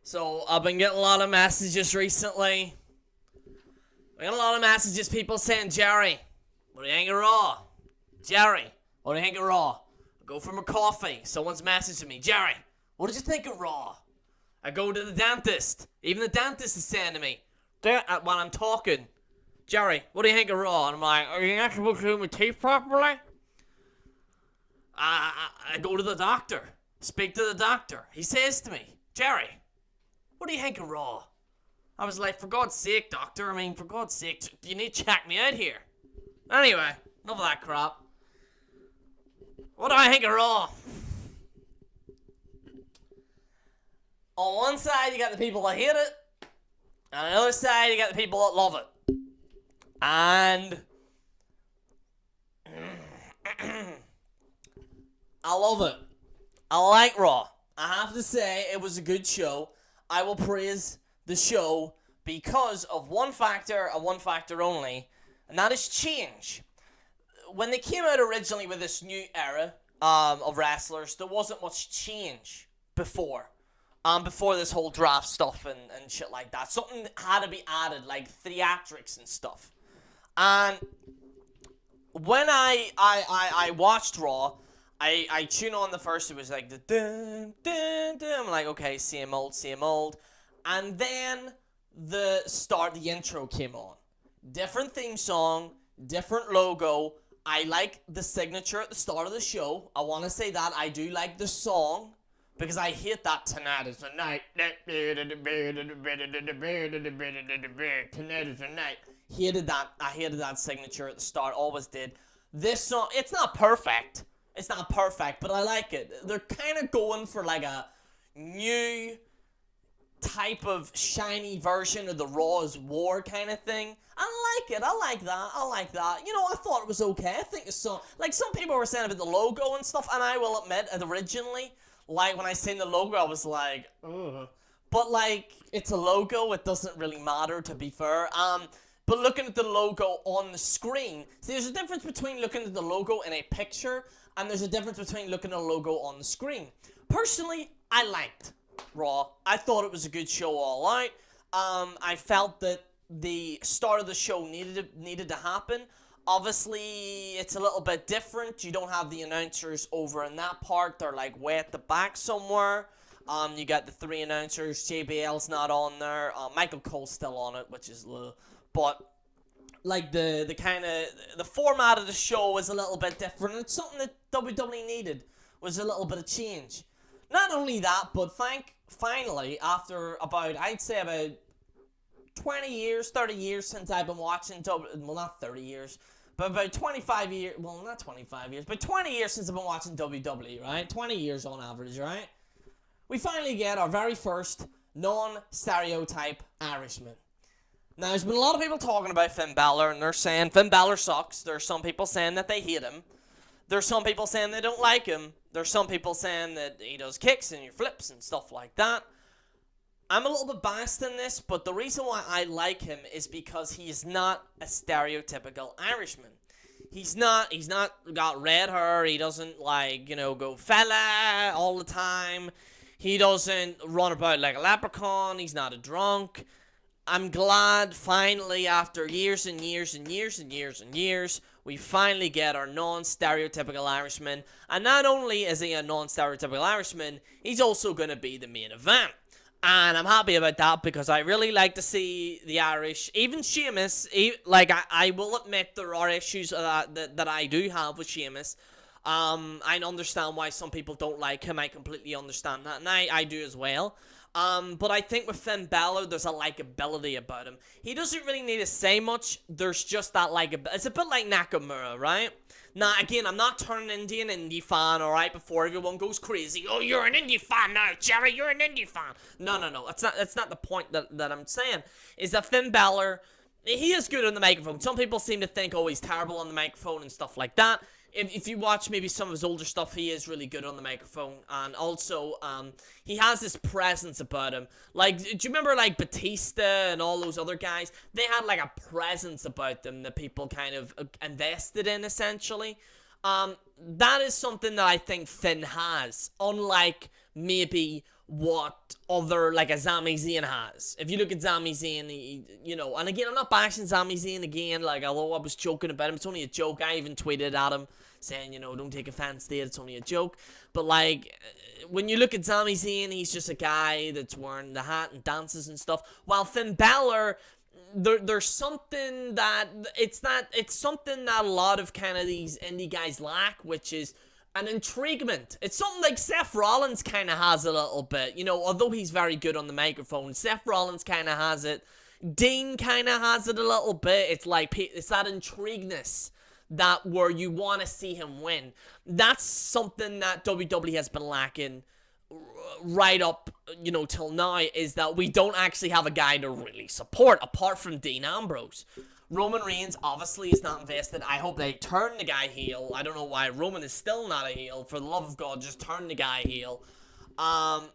So, I've been getting a lot of messages recently. I got a lot of messages, people saying, Jerry, what do you think of Raw? Jerry, what do you think of Raw? I go for my coffee. Someone's messaging me, Jerry, what did you think of Raw? I go to the dentist. Even the dentist is saying to me, while I'm talking, Jerry, what do you think of Raw? And I'm like, are you actually able to do my teeth properly? I go to the doctor. Speak to the doctor. He says to me, Jerry, what do you think of Raw? I was like, for God's sake, doctor. I mean, for God's sake, you need to check me out here. Anyway, enough of that crap. What do I think of Raw? On one side, you got the people that hate it. And on the other side, you got the people that love it. And I love it. I like Raw. I have to say, it was a good show. I will praise the show because of one factor and one factor only, and that is change. When they came out originally with this new era of wrestlers, there wasn't much change before. Before this whole draft stuff and shit like that. Something had to be added, like theatrics and stuff. And when I watched Raw, I tuned on the first, it was like the dun, dun, dun. I'm like, okay, same old, same old. And then the intro came on. Different theme song, different logo. I like the signature at the start of the show. I want to say that. I do like the song. Because I hate that tonight is the night. Tonight is the night. Hated that. I hated that signature at the start. Always did. This song, it's not perfect. It's not perfect, but I like it. They're kind of going for like a new type of shiny version of the Raw is War kind of thing. I like it. I like that. I like that. You know, I thought it was okay. I think the song, like some people were saying about the logo and stuff, and I will admit, originally, like, when I seen the logo, I was like, ugh. But, like, it's a logo. It doesn't really matter, to be fair. But looking at the logo on the screen, see, there's a difference between looking at the logo in a picture, and there's a difference between looking at a logo on the screen. Personally, I liked Raw. I thought it was a good show all out. I felt that the start of the show needed to happen. Obviously, it's a little bit different. You don't have the announcers over in that part. They're like way at the back somewhere. You got the three announcers. JBL's not on there. Michael Cole's still on it, which is but like the kind of the format of the show is a little bit different. It's something that WWE needed, was a little bit of change. Not only that, but finally after I'd say about 20 years, 30 years since I've been watching well, not 30 years, but about 25 years, well, not 25 years, but 20 years since I've been watching WWE, right? 20 years on average, right? We finally get our very first non-stereotype Irishman. Now, there's been a lot of people talking about Finn Balor, and they're saying Finn Balor sucks. There's some people saying that they hate him. There's some people saying they don't like him. There's some people saying that he does kicks and flips and stuff like that. I'm a little bit biased in this, but the reason why I like him is because he is not a stereotypical Irishman. He's not got red hair. He doesn't, go fella all the time. He doesn't run about like a leprechaun. He's not a drunk. I'm glad finally, after years and years and years and years and years, we finally get our non-stereotypical Irishman. And not only is he a non-stereotypical Irishman, he's also going to be the main event. And I'm happy about that because I really like to see the Irish, even Sheamus. I will admit there are issues that I do have with Sheamus. I understand why some people don't like him. I completely understand that, and I do as well. But I think with Finn Balor, there's a likability about him. He doesn't really need to say much. There's just that likability. It's a bit like Nakamura, right? Now, again, I'm not turning into an indie fan, alright, before everyone goes crazy. Oh, you're an indie fan now, Jerry, you're an indie fan. No. That's not the point that I'm saying. Is that Finn Balor, he is good on the microphone. Some people seem to think, oh, he's terrible on the microphone and stuff like that. If you watch maybe some of his older stuff, he is really good on the microphone. And also, he has this presence about him. Like, do you remember, like, Batista and all those other guys? They had, like, a presence about them that people kind of invested in, essentially. That is something that I think Finn has. Unlike maybe what other, like a Sami Zayn has. If you look at Sami Zayn, and again, I'm not bashing Sami Zayn again, like, although I was joking about him, it's only a joke. I even tweeted at him saying, don't take offense to it, it's only a joke. But, like, when you look at Sami Zayn, he's just a guy that's wearing the hat and dances and stuff, while Finn Balor, there's something that, it's something that a lot of kind of these indie guys lack, which is an intriguement. It's something like Seth Rollins kind of has a little bit, although he's very good on the microphone. Seth Rollins kind of has it. Dean kind of has it a little bit. It's like, it's that intrigueness that where you want to see him win. That's something that WWE has been lacking right up, till now, is that we don't actually have a guy to really support, apart from Dean Ambrose. Roman Reigns obviously is not invested. I hope they turn the guy heel. I don't know why Roman is still not a heel. For the love of God, just turn the guy heel. But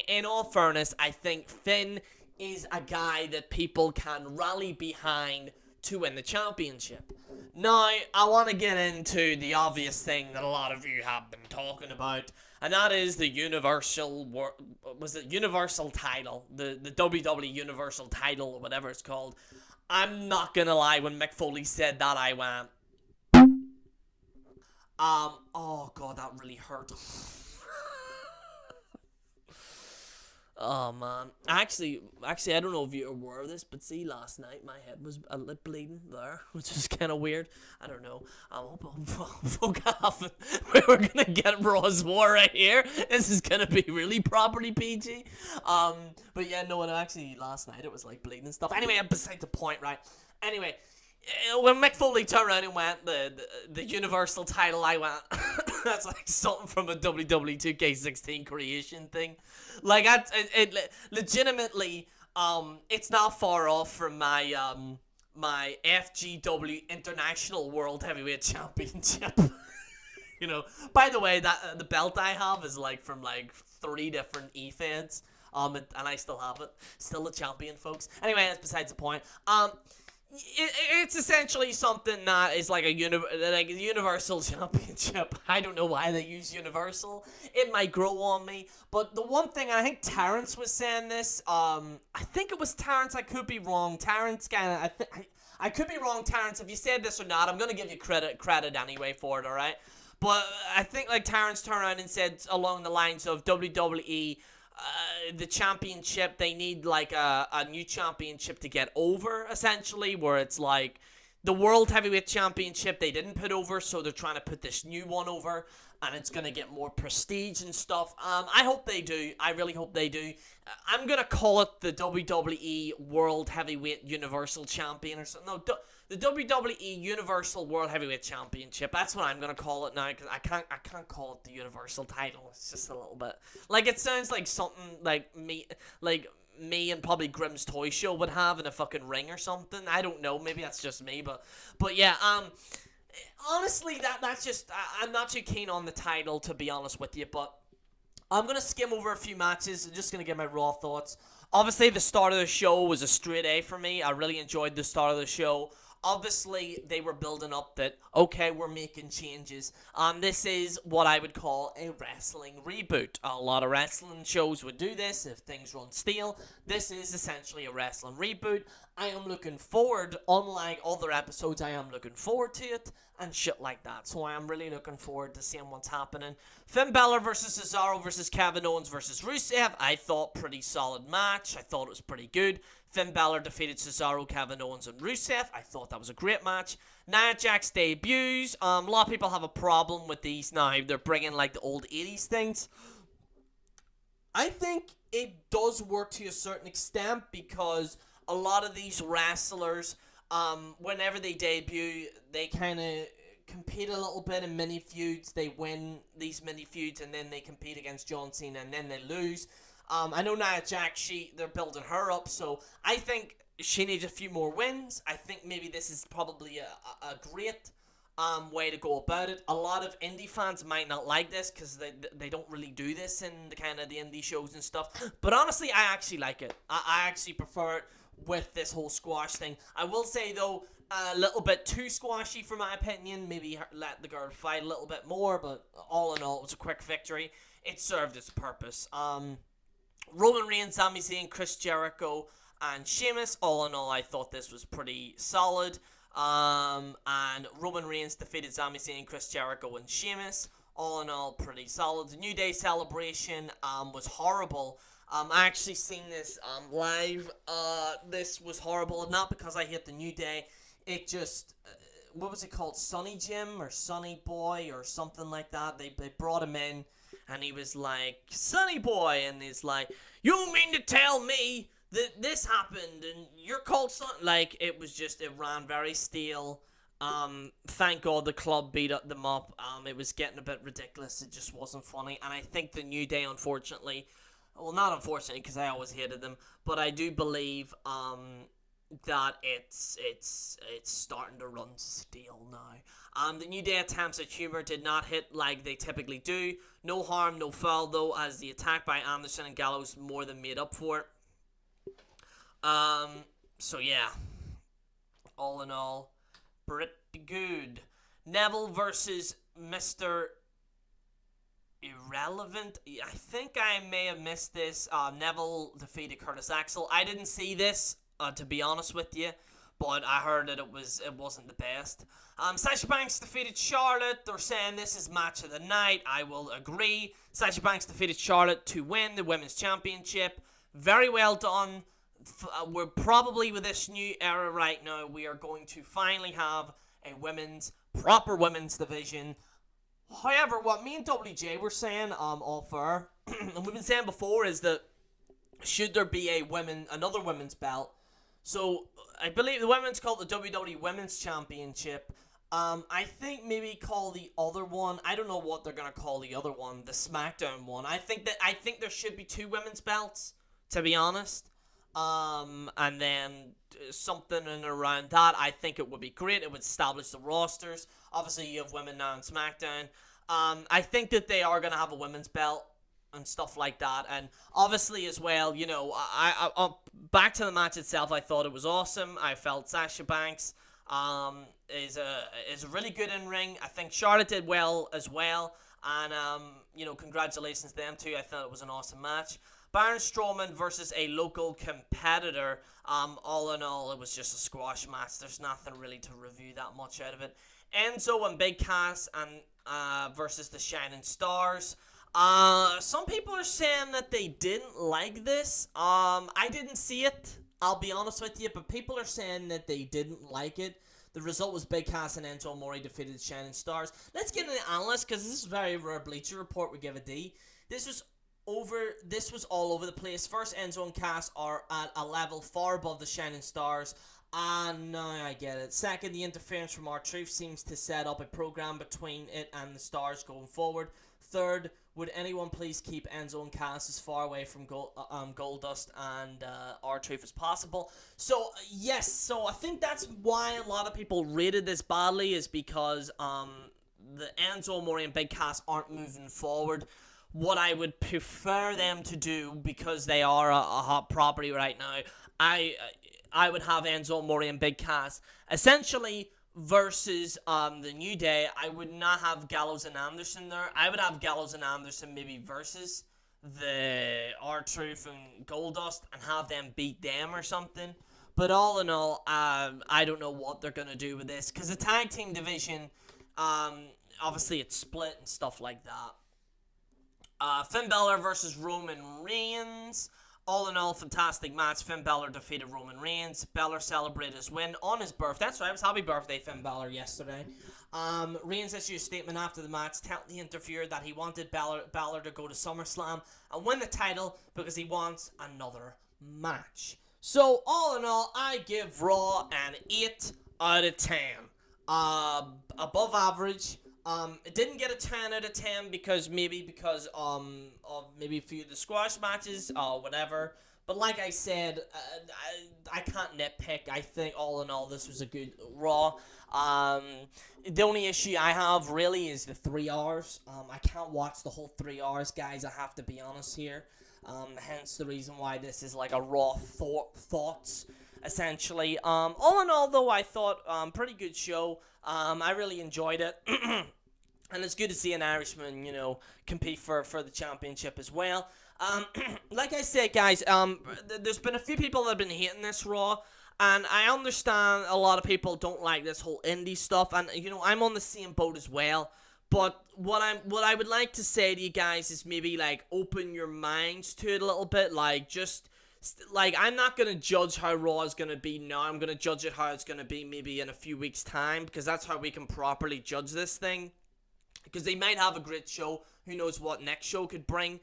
in all fairness, I think Finn is a guy that people can rally behind to win the championship. Now, I want to get into the obvious thing that a lot of you have been talking about, and that is the Universal title, the WWE Universal title, or whatever it's called. I'm not gonna lie, when Mick Foley said that, I went, oh god, that really hurt. Oh man, actually, I don't know if you're aware of this, but see, last night my head was a little bleeding there, which is kind of weird. I don't know. I hope we're gonna get Raw's War right here. This is gonna be really properly PG. But yeah, no, actually, last night it was like bleeding and stuff. Anyway, beside the point, right? Anyway, when Mick Foley turned around and went the Universal title, I went, that's like something from a WWE 2K16 creation thing. Like, it legitimately, it's not far off from my my FGW International World Heavyweight Championship. By the way, that the belt I have is like from like 3 different E-feds, and I still have it. Still a champion, folks. Anyway, that's besides the point. It's essentially something that is like a Universal Championship. I don't know why they use Universal. It might grow on me. But the one thing, I think Terrence was saying this. I think it was Terrence. I could be wrong. Terrence kind of. I could be wrong, Terrence. If you said this or not, I'm gonna give you credit anyway for it. All right. But I think like Terrence turned around and said along the lines of WWE. The championship, they need like a new championship to get over, essentially, where it's like the World Heavyweight Championship they didn't put over, so they're trying to put this new one over, and it's going to get more prestige and stuff. I hope they do. I really hope they do. I'm going to call it the WWE World Heavyweight Universal Champion or something. No, the WWE Universal World Heavyweight Championship. That's what I'm gonna call it now, because I can't call it the Universal title. It's just a little bit like, it sounds like something like me and probably Grimm's Toy Show would have in a fucking ring or something. I don't know. Maybe that's just me, but yeah. Honestly, that's just I'm not too keen on the title, to be honest with you. But I'm gonna skim over a few matches. I'm just gonna give my raw thoughts. Obviously, the start of the show was a straight A for me. I really enjoyed the start of the show. Obviously, they were building up that, okay, we're making changes. This is what I would call a wrestling reboot. A lot of wrestling shows would do this if things run stale. This is essentially a wrestling reboot. I am looking forward, unlike other episodes, I am looking forward to it and shit like that. So I am really looking forward to seeing what's happening. Finn Balor versus Cesaro versus Kevin Owens versus Rusev. I thought pretty solid match. I thought it was pretty good. Finn Balor defeated Cesaro, Kevin Owens, and Rusev. I thought that was a great match. Nia Jax debuts. A lot of people have a problem with these now. They're bringing like the old 80s things. I think it does work to a certain extent, because a lot of these wrestlers, whenever they debut, they kind of compete a little bit in mini feuds. They win these mini feuds, and then they compete against John Cena, and then they lose. I know Nia Jax, they're building her up, so I think she needs a few more wins. I think maybe this is probably a great way to go about it. A lot of indie fans might not like this, because they don't really do this in the kind of the indie shows and stuff. But honestly, I actually like it. I actually prefer it with this whole squash thing. I will say, though, A little bit too squashy for my opinion. Maybe let the girl fight a little bit more, but all in all, it was a quick victory. It served its purpose. Roman Reigns, Sami Zayn, Chris Jericho, and Sheamus. All in all, I thought this was pretty solid. And Roman Reigns defeated Sami Zayn, Chris Jericho, and Sheamus. All in all, pretty solid. The New Day celebration was horrible. I actually seen this live. This was horrible. Not because I hate the New Day. It just, what was it called? Sonny Jim or Sonny Boy or something like that. They brought him in. And he was like, Sonny Boy. And he's like, you mean to tell me that this happened and you're called Son? Like, it was just, it ran very stale. Thank God the club beat them up. It was getting a bit ridiculous. It just wasn't funny. And I think the New Day, unfortunately, well, not unfortunately, because I always hated them, but I do believe, that it's starting to run stale now. The New Day attempts at humor did not hit like they typically do. No harm, no foul though, as the attack by Anderson and Gallows more than made up for it. So yeah, all in all, pretty good. Neville versus Mr. Irrelevant. I think I may have missed this. Neville defeated Curtis Axel. I didn't see this. To be honest with you, but I heard that it wasn't the best. Sasha Banks defeated Charlotte. They're saying this is match of the night. I will agree. Sasha Banks defeated Charlotte to win the women's championship. Very well done. We're probably, with this new era right now, we are going to finally have a proper women's division. However, what me and WJ were saying, all fair, and we've been saying before, is that should there be another women's belt? So, I believe the women's called the WWE Women's Championship. I think maybe call the other one, I don't know what they're going to call the other one, the SmackDown one. I think there should be 2 women's belts, to be honest. And then something in around that, I think it would be great. It would establish the rosters. Obviously, you have women now on SmackDown. I think that they are going to have a women's belt and stuff like that, and obviously as well, you know, I back to the match itself, I thought it was awesome. I felt Sasha Banks is a really good in ring. I think Charlotte did well as well, and you know, congratulations to them too. I thought it was an awesome match. Baron Strowman versus a local competitor. All in all, it was just a squash match. There's nothing really to review that much out of it. Enzo and Big Cass and versus the Shining Stars. Some people are saying that they didn't like this. I didn't see it, I'll be honest with you, but people are saying that they didn't like it. The result was Big Cass and Enzo Amore defeated the Shining Stars. Let's get into the analyst, because this is a very rare Bleacher Report we give a D. This was all over the place. First, Enzo and Cass are at a level far above the Shining Stars. And now I get it. Second, the interference from R-Truth seems to set up a program between it and the Stars going forward. Third, would anyone please keep Enzo and Cass as far away from Goldust and R-Truth as possible? So, yes, so I think that's why a lot of people rated this badly, is because the Enzo Amore and Big Cass aren't moving forward. What I would prefer them to do, because they are a hot property right now, I would have Enzo Amore and Big Cass essentially versus the New Day. I would not have Gallows and Anderson there. I would have Gallows and Anderson maybe versus the R-Truth and Goldust and have them beat them or something. But all in all, I don't know what they're going to do with this, because the tag team division, obviously it's split and stuff like that. Finn Balor versus Roman Reigns. All in all, fantastic match. Finn Balor defeated Roman Reigns. Balor celebrated his win on his birthday. That's right, it was happy birthday, Finn Balor, yesterday. Reigns issued a statement after the match telling the interviewer that he wanted Balor to go to SummerSlam and win the title because he wants another match. So, all in all, I give Raw an 8 out of 10. Above average. It didn't get a 10 out of 10 because of maybe a few of the squash matches, whatever. But like I said, I can't nitpick. I think all in all, this was a good Raw. The only issue I have really is the 3 hours. I can't watch the whole 3 hours, guys. I have to be honest here. Hence the reason why this is like a Raw thoughts essentially. All in all, though, I thought pretty good show. I really enjoyed it. And it's good to see an Irishman, compete for the championship as well. Like I said, guys, there's been a few people that have been hating this Raw, and I understand a lot of people don't like this whole indie stuff, and I'm on the same boat as well. But what I would like to say to you guys is maybe like open your minds to it a little bit, like just. Like, I'm not going to judge how Raw is going to be now. I'm going to judge it how it's going to be maybe in a few weeks' time, because that's how we can properly judge this thing. Because they might have a great show. Who knows what next show could bring.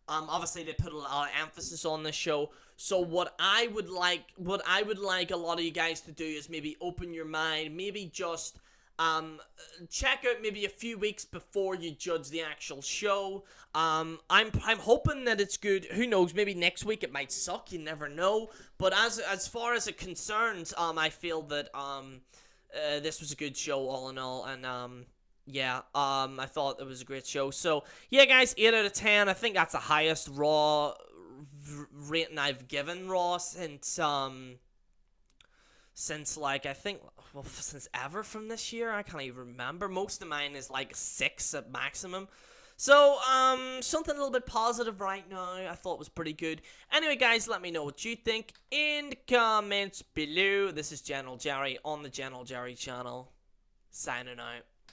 Obviously, they put a lot of emphasis on this show. So what I would like a lot of you guys to do is maybe open your mind. Maybe just check out maybe a few weeks before you judge the actual show. I'm hoping that it's good. Who knows? Maybe next week it might suck. You never know. But as far as it concerns, I feel that this was a good show all in all, and yeah, I thought it was a great show. So yeah, guys, 8 out of 10. I think that's the highest Raw rating I've given Raw since like I think since ever from this year. I can't even remember. Most of mine is like 6 at maximum. So something a little bit positive right now. I thought was pretty good. Anyway, guys, let me know what you think in the comments below. This is General Jerry on the General Jerry channel, signing out.